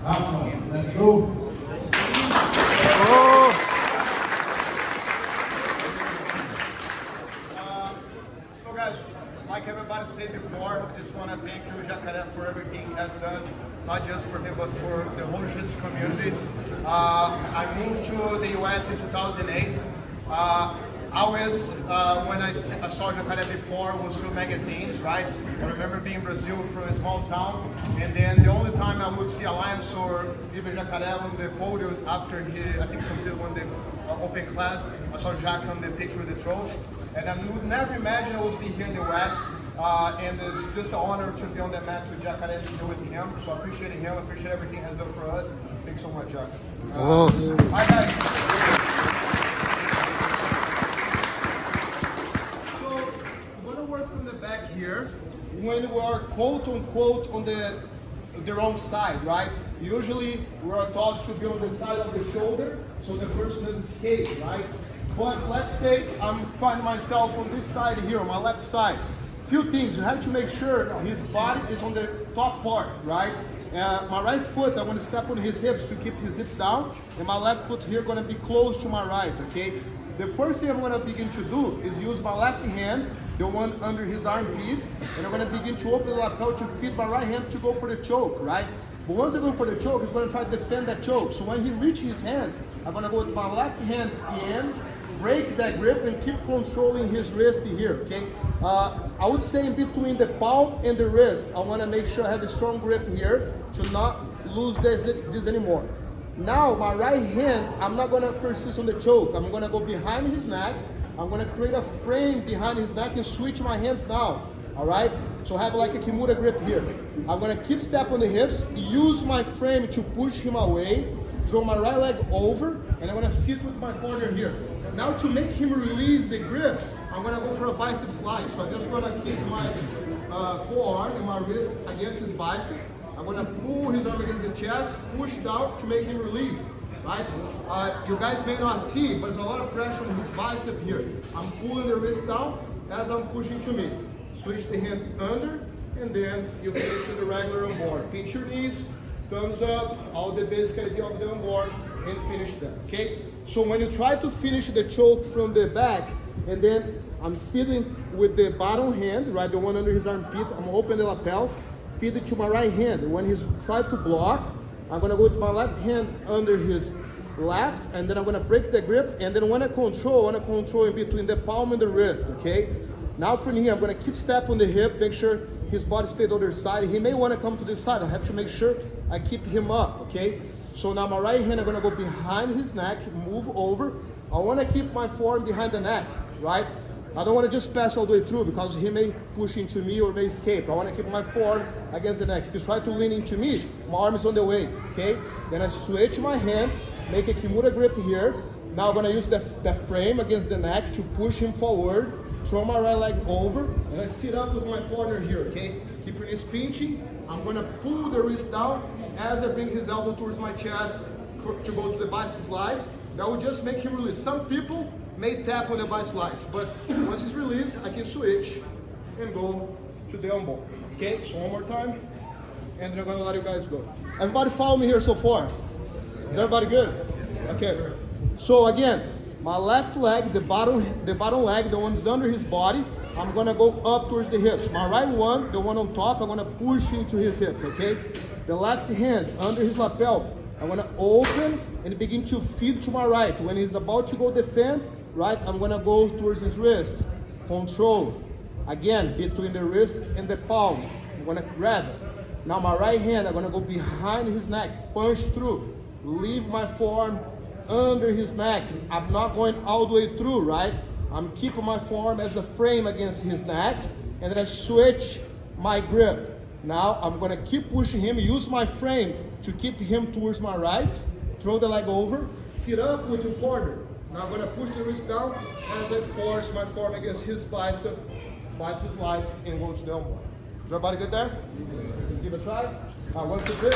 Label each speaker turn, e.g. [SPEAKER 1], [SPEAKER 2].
[SPEAKER 1] Rafa, let's go.
[SPEAKER 2] So guys, like everybody said before, I just want to thank you, Jacaré, for everything he has done, not just for him, but for the whole jiu-jitsu community. I moved to the US in 2008. Always, when I saw Jacaré before, it was through magazines, right? I remember being in Brazil from a small town, and then the only time I would see Alliance or even Jacaré on the podium after he, I think, competed on the open class, I saw Jack on the picture with the trophy, and I would never imagine I would be here in the West, and it's just an honor to be on the mat with Jacaré and to do with him, so I appreciate him, I appreciate everything he has done for us. Thanks so much, Jack. Hi guys. From the back here, when we are quote unquote on the wrong side, right? Usually we are taught to be on the side of the shoulder so the person doesn't escape, right? But let's say I'm finding myself on this side here, on my left side. Few things, you have to make sure his body is on the top part, right? My right foot, I'm going to step on his hips to keep his hips down, and my left foot here going to be close to my right, okay? The first thing I'm going to begin to do is use my left hand, the one under his armpit, and I'm going to begin to open the lapel to feed my right hand to go for the choke, right? But once I go for the choke, he's going to try to defend that choke. So when he reaches his hand, I'm going to go with my left hand in, break that grip, and keep controlling his wrist here, okay? I would say in between the palm and the wrist, I want to make sure I have a strong grip here to not lose this anymore. Now, my right hand, I'm not going to persist on the choke. I'm going to go behind his neck. I'm going to create a frame behind his neck and switch my hands down, all right? So I have like a Kimura grip here. I'm going to keep step on the hips, use my frame to push him away, throw my right leg over, and I'm going to sit with my corner here. Now to make him release the grip, I'm going to go for a bicep slide. So I'm just going to keep my forearm and my wrist against his bicep. I'm going to pull his arm against the chest, push down to make him release, right? You guys may not see, but there's a lot of pressure on his bicep here. I'm pulling the wrist down as I'm pushing to me. Switch the hand under, and then you finish with the regular on board. Pinch your knees, thumbs up, all the basic idea of the on board, and finish that, okay? So when you try to finish the choke from the back, and then I'm feeding with the bottom hand, right, the one under his armpit, I'm opening the lapel, feed it to my right hand. When he's trying to block, I'm gonna go with my left hand under his left, and then I'm gonna break the grip, and then when I wanna control in between the palm and the wrist, okay? Now from here, I'm gonna keep step on the hip, make sure his body stays on the other side. He may wanna come to this side. I have to make sure I keep him up, okay? So now my right hand, I'm gonna go behind his neck, move over. I wanna keep my forearm behind the neck, right? I don't want to just pass all the way through because he may push into me or may escape. I want to keep my forearm against the neck. If you try to lean into me, my arm is on the way, okay? Then I switch my hand, make a Kimura grip here. Now I'm going to use the frame against the neck to push him forward, throw my right leg over, and I sit up with my partner here, okay? Keep your knees pinching. I'm going to pull the wrist down as I bring his elbow towards my chest to go to the bicep slice. That will just make him release. Some people may tap on the bicep slice, but once it's released, I can switch and go to the on board. Okay, so one more time, and then I'm gonna let you guys go. Everybody follow me here so far? Is everybody good? Okay, so again, my left leg, the bottom leg, the one's under his body, I'm gonna go up towards the hips. My right one, the one on top, I'm gonna push into his hips, okay? The left hand under his lapel, I'm gonna open and begin to feed to my right. When he's about to go defend, right, I'm gonna go towards his wrist. Control. Again, between the wrist and the palm. I'm gonna grab. Now my right hand, I'm gonna go behind his neck, punch through. Leave my forearm under his neck. I'm not going all the way through, right? I'm keeping my forearm as a frame against his neck, and then I switch my grip. Now I'm gonna keep pushing him, use my frame to keep him towards my right, throw the leg over, sit up with your partner. Now I'm gonna push the wrist down as I force my forearm against his bicep slice, and go to the elbow. Is everybody good there? Give it a try. 1, 2, 3.